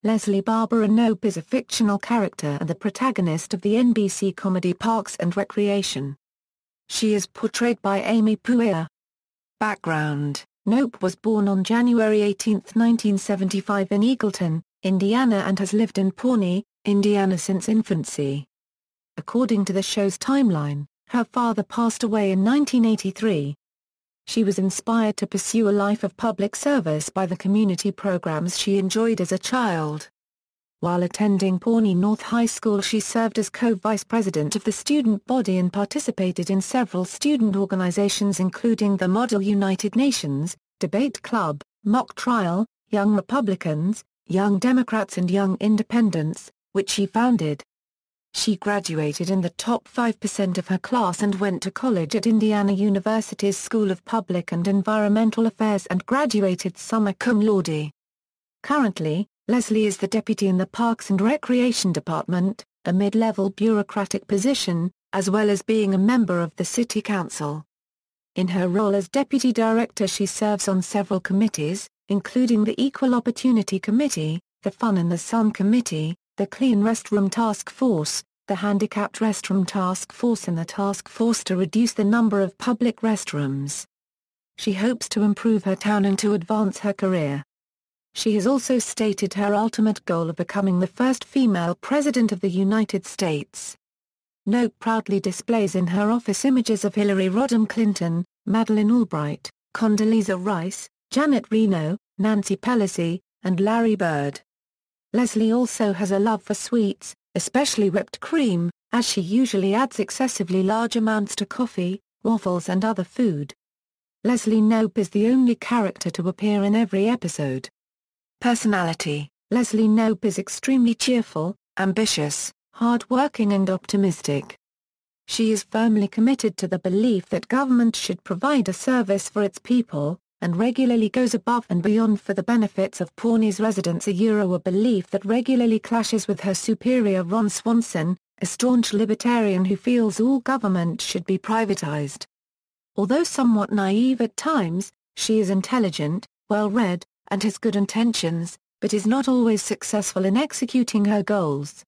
Leslie Barbara Knope is a fictional character and the protagonist of the NBC comedy Parks and Recreation. She is portrayed by Amy Poehler. Background: Knope was born on January 18, 1975 in Eagleton, Indiana and has lived in Pawnee, Indiana since infancy. According to the show's timeline, her father passed away in 1983. She was inspired to pursue a life of public service by the community programs she enjoyed as a child. While attending Pawnee North High School, she served as co-vice president of the student body and participated in several student organizations including the Model United Nations, Debate Club, Mock Trial, Young Republicans, Young Democrats and Young Independents, which she founded. She graduated in the top 5% of her class and went to college at Indiana University's School of Public and Environmental Affairs and graduated summa cum laude. Currently, Leslie is the deputy in the Parks and Recreation Department, a mid-level bureaucratic position, as well as being a member of the City Council. In her role as deputy director, she serves on several committees, including the Equal Opportunity Committee, the Fun and the Sun Committee, the Clean Restroom Task Force, the Handicapped Restroom Task Force and the Task Force to reduce the number of public restrooms. She hopes to improve her town and to advance her career. She has also stated her ultimate goal of becoming the first female president of the United States. Knope proudly displays in her office images of Hillary Rodham Clinton, Madeleine Albright, Condoleezza Rice, Janet Reno, Nancy Pelosi, and Larry Bird. Leslie also has a love for sweets, especially whipped cream, as she usually adds excessively large amounts to coffee, waffles and other food. Leslie Knope is the only character to appear in every episode. Personality: Leslie Knope is extremely cheerful, ambitious, hard-working and optimistic. She is firmly committed to the belief that government should provide a service for its people, and regularly goes above and beyond for the benefits of Pawnee's residents, a belief that regularly clashes with her superior Ron Swanson, a staunch libertarian who feels all government should be privatized. Although somewhat naive at times, she is intelligent, well-read, and has good intentions, but is not always successful in executing her goals.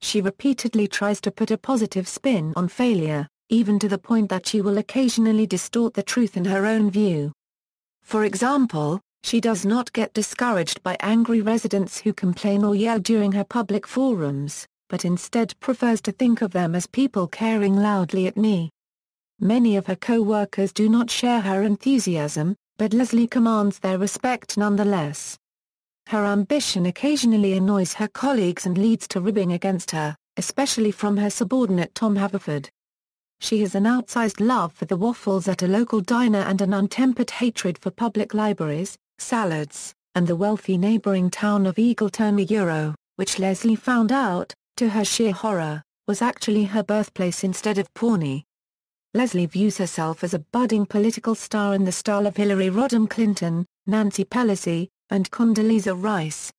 She repeatedly tries to put a positive spin on failure, even to the point that she will occasionally distort the truth in her own view. For example, she does not get discouraged by angry residents who complain or yell during her public forums, but instead prefers to think of them as people caring loudly at me. Many of her co-workers do not share her enthusiasm, but Leslie commands their respect nonetheless. Her ambition occasionally annoys her colleagues and leads to ribbing against her, especially from her subordinate Tom Haverford. She has an outsized love for the waffles at a local diner and an untempered hatred for public libraries, salads, and the wealthy neighboring town of Eagleton, which Leslie found out, to her sheer horror, was actually her birthplace instead of Pawnee. Leslie views herself as a budding political star in the style of Hillary Rodham Clinton, Nancy Pelosi, and Condoleezza Rice.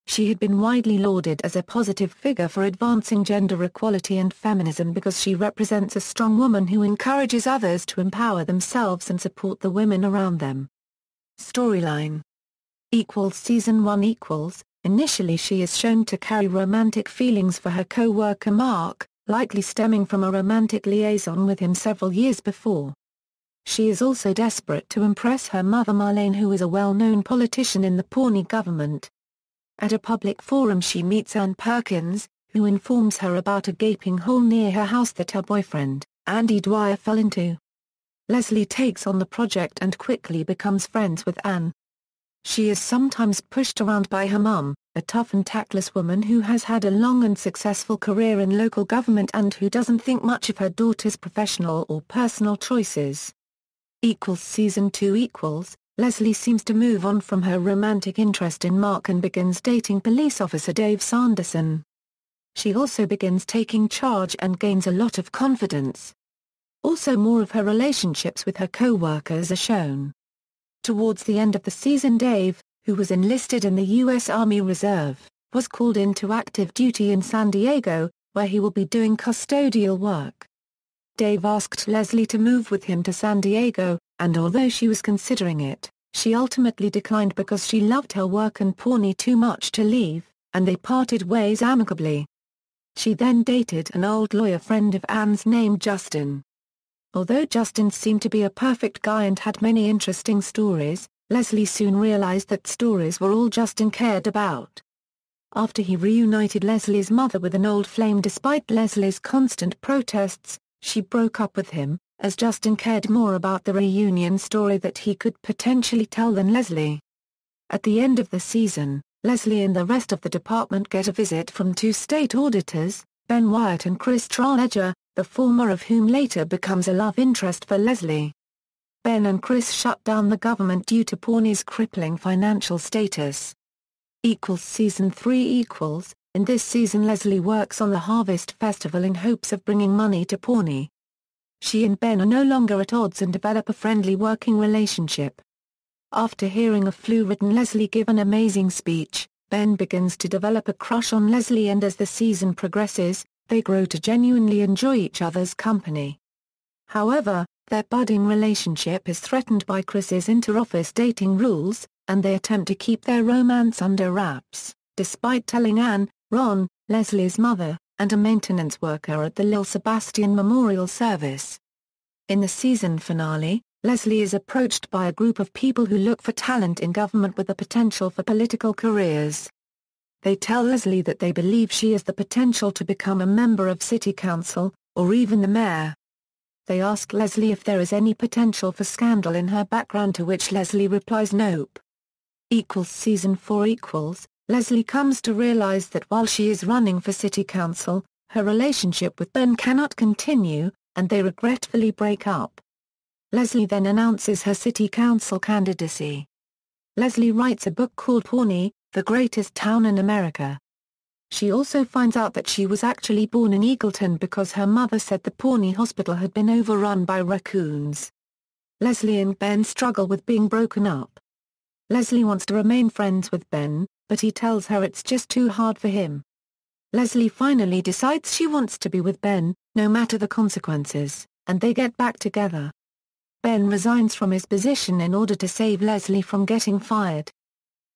She had been widely lauded as a positive figure for advancing gender equality and feminism because she represents a strong woman who encourages others to empower themselves and support the women around them. Storyline: Season 1 Initially she is shown to carry romantic feelings for her co-worker Mark, likely stemming from a romantic liaison with him several years before. She is also desperate to impress her mother Marlene, who is a well-known politician in the Pawnee government. At a public forum she meets Ann Perkins, who informs her about a gaping hole near her house that her boyfriend, Andy Dwyer, fell into. Leslie takes on the project and quickly becomes friends with Ann. She is sometimes pushed around by her mum, a tough and tactless woman who has had a long and successful career in local government and who doesn't think much of her daughter's professional or personal choices. Season 2 Leslie seems to move on from her romantic interest in Mark and begins dating police officer Dave Sanderson. She also begins taking charge and gains a lot of confidence. Also, more of her relationships with her co-workers are shown. Towards the end of the season, Dave, who was enlisted in the U.S. Army Reserve, was called into active duty in San Diego, where he will be doing custodial work. Dave asked Leslie to move with him to San Diego, and although she was considering it, She ultimately declined because she loved her work and Pawnee too much to leave, and they parted ways amicably. She then dated an old lawyer friend of Anne's named Justin. Although Justin seemed to be a perfect guy and had many interesting stories, Leslie soon realized that stories were all Justin cared about. After he reunited Leslie's mother with an old flame despite Leslie's constant protests, she broke up with him, as Justin cared more about the reunion story that he could potentially tell than Leslie. At the end of the season, Leslie and the rest of the department get a visit from two state auditors, Ben Wyatt and Chris Traledger, the former of whom later becomes a love interest for Leslie. Ben and Chris shut down the government due to Pawnee's crippling financial status. Season 3 In this season Leslie works on the Harvest Festival in hopes of bringing money to Pawnee. She and Ben are no longer at odds and develop a friendly working relationship. After hearing a flu-ridden Leslie give an amazing speech, Ben begins to develop a crush on Leslie, and as the season progresses, they grow to genuinely enjoy each other's company. However, their budding relationship is threatened by Chris's inter-office dating rules, and they attempt to keep their romance under wraps, despite telling Anne, Ron, Leslie's mother, and a maintenance worker at the Lil Sebastian Memorial Service. In the season finale, Leslie is approached by a group of people who look for talent in government with the potential for political careers. They tell Leslie that they believe she has the potential to become a member of city council, or even the mayor. They ask Leslie if there is any potential for scandal in her background, to which Leslie replies nope. Season 4 Leslie comes to realize that while she is running for city council, her relationship with Ben cannot continue, and they regretfully break up. Leslie then announces her city council candidacy. Leslie writes a book called Pawnee, the Greatest Town in America. She also finds out that she was actually born in Eagleton because her mother said the Pawnee hospital had been overrun by raccoons. Leslie and Ben struggle with being broken up. Leslie wants to remain friends with Ben, but he tells her it's just too hard for him. Leslie finally decides she wants to be with Ben, no matter the consequences, and they get back together. Ben resigns from his position in order to save Leslie from getting fired.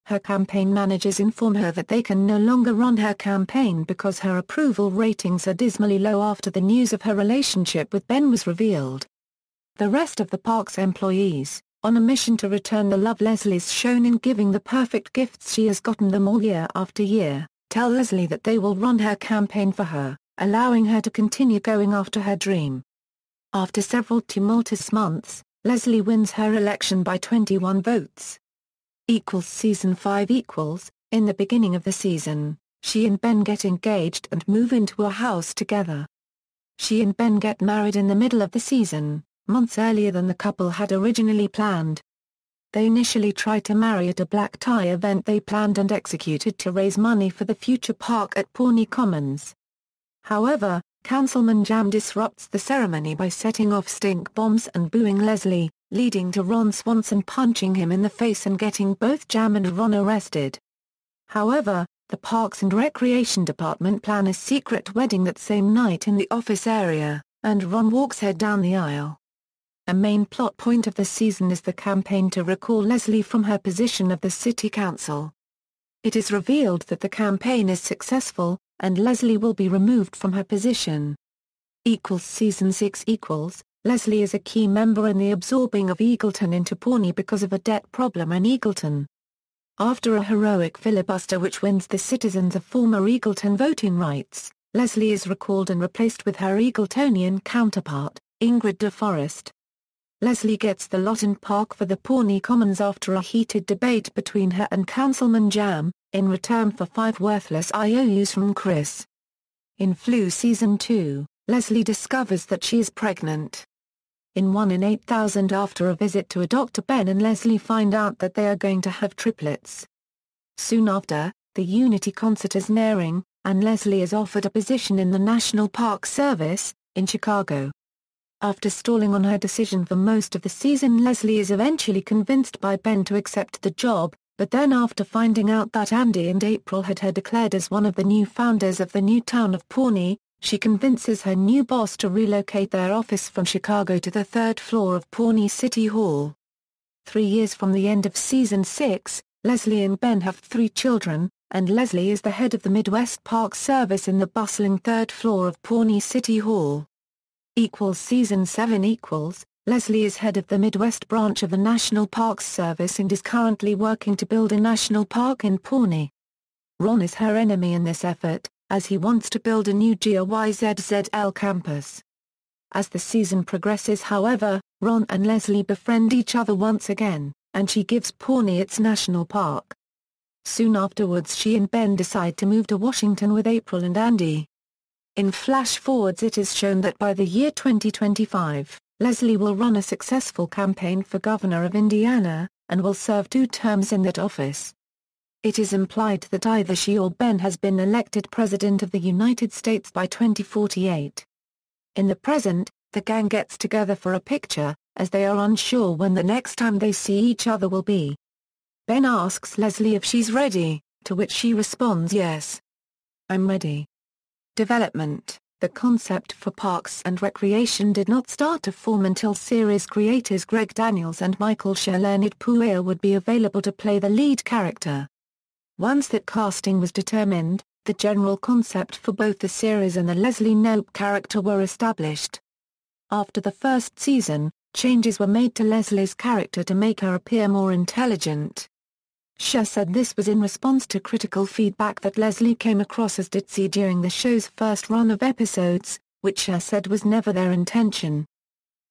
Her campaign managers inform her that they can no longer run her campaign because her approval ratings are dismally low after the news of her relationship with Ben was revealed. The rest of the park's employees, on a mission to return the love Leslie's shown in giving the perfect gifts she has gotten them all year after year, tell Leslie that they will run her campaign for her, allowing her to continue going after her dream. After several tumultuous months, Leslie wins her election by 21 votes. Season 5 In the beginning of the season, she and Ben get engaged and move into a house together. She and Ben get married in the middle of the season, months earlier than the couple had originally planned. They initially tried to marry at a black tie event they planned and executed to raise money for the future park at Pawnee Commons. However, Councilman Jam disrupts the ceremony by setting off stink bombs and booing Leslie, leading to Ron Swanson punching him in the face and getting both Jam and Ron arrested. However, the Parks and Recreation Department plan a secret wedding that same night in the office area, and Ron walks her down the aisle. A main plot point of the season is the campaign to recall Leslie from her position of the city council. It is revealed that the campaign is successful, and Leslie will be removed from her position. Season 6 Leslie is a key member in the absorbing of Eagleton into Pawnee because of a debt problem in Eagleton. After a heroic filibuster which wins the citizens of former Eagleton voting rights, Leslie is recalled and replaced with her Eagletonian counterpart, Ingrid DeForest. Leslie gets the lot in park for the Pawnee Commons after a heated debate between her and Councilman Jam, in return for 5 worthless IOUs from Chris. In Flu Season 2, Leslie discovers that she is pregnant. In 1 in 8,000 after a visit to a doctor, Ben and Leslie find out that they are going to have triplets. Soon after, the Unity concert is nearing, and Leslie is offered a position in the National Park Service, in Chicago. After stalling on her decision for most of the season, Leslie is eventually convinced by Ben to accept the job, but then after finding out that Andy and April had her declared as one of the new founders of the new town of Pawnee, she convinces her new boss to relocate their office from Chicago to the 3rd floor of Pawnee City Hall. 3 years from the end of Season 6, Leslie and Ben have 3 children, and Leslie is the head of the Midwest Park Service in the bustling 3rd floor of Pawnee City Hall. Season 7 Leslie is head of the Midwest branch of the National Parks Service and is currently working to build a national park in Pawnee. Ron is her enemy in this effort, as he wants to build a new GYZZL campus. As the season progresses, however, Ron and Leslie befriend each other once again, and she gives Pawnee its national park. Soon afterwards she and Ben decide to move to Washington with April and Andy. In flash-forwards it is shown that by the year 2025, Leslie will run a successful campaign for governor of Indiana, and will serve 2 terms in that office. It is implied that either she or Ben has been elected President of the United States by 2048. In the present, the gang gets together for a picture, as they are unsure when the next time they see each other will be. Ben asks Leslie if she's ready, to which she responds yes. I'm ready. Development. The concept for Parks and Recreation did not start to form until series creators Greg Daniels and Michael Schur learned Poehler would be available to play the lead character. Once that casting was determined, the general concept for both the series and the Leslie Knope character were established. After the first season, changes were made to Leslie's character to make her appear more intelligent. Schur said this was in response to critical feedback that Leslie came across as ditzy during the show's first run of episodes, which Schur said was never their intention.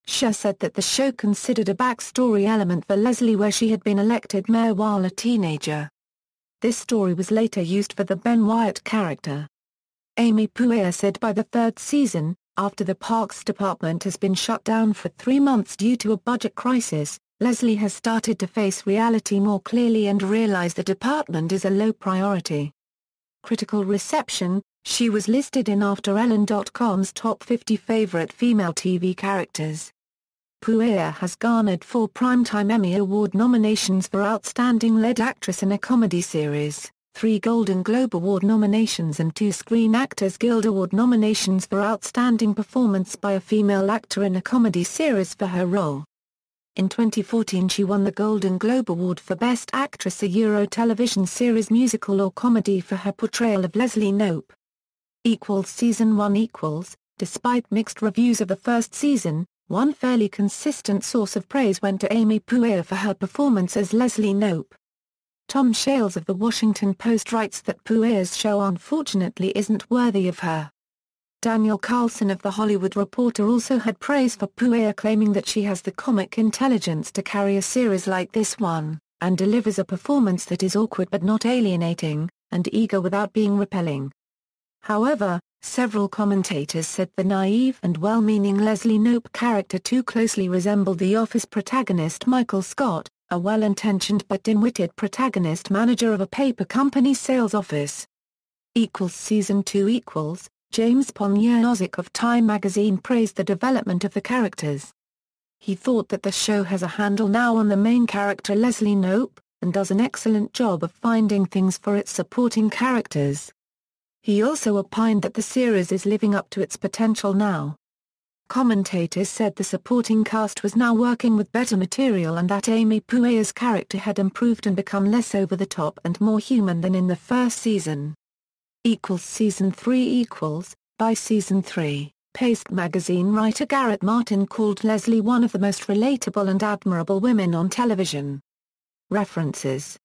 Schur said that the show considered a backstory element for Leslie where she had been elected mayor while a teenager. This story was later used for the Ben Wyatt character. Amy Poehler said by the 3rd season, after the Parks Department has been shut down for 3 months due to a budget crisis, Leslie has started to face reality more clearly and realize the department is a low priority. Critical reception. She was listed in AfterEllen.com's top 50 favorite female TV characters. Poehler has garnered 4 Primetime Emmy Award nominations for Outstanding Lead Actress in a Comedy Series, 3 Golden Globe Award nominations and 2 Screen Actors Guild Award nominations for Outstanding Performance by a Female Actor in a Comedy Series for her role. In 2014 she won the Golden Globe Award for Best Actress, a Euro television series, musical or comedy, for her portrayal of Leslie Knope. Season 1 Despite mixed reviews of the first season, one fairly consistent source of praise went to Amy Poehler for her performance as Leslie Knope. Tom Shales of The Washington Post writes that Poehler's show unfortunately isn't worthy of her. Daniel Carlson of The Hollywood Reporter also had praise for Poehler, claiming that she has the comic intelligence to carry a series like this one, and delivers a performance that is awkward but not alienating, and eager without being repelling. However, several commentators said the naive and well-meaning Leslie Knope character too closely resembled The Office protagonist Michael Scott, a well-intentioned but dim-witted protagonist manager of a paper company's sales office. Season 2 James Ponyazovic of Time magazine praised the development of the characters. He thought that the show has a handle now on the main character Leslie Knope, and does an excellent job of finding things for its supporting characters. He also opined that the series is living up to its potential now. Commentators said the supporting cast was now working with better material and that Amy Poehler's character had improved and become less over-the-top and more human than in the first season. Season 3 By Season 3, Paste magazine writer Garrett Martin called Leslie one of the most relatable and admirable women on television. References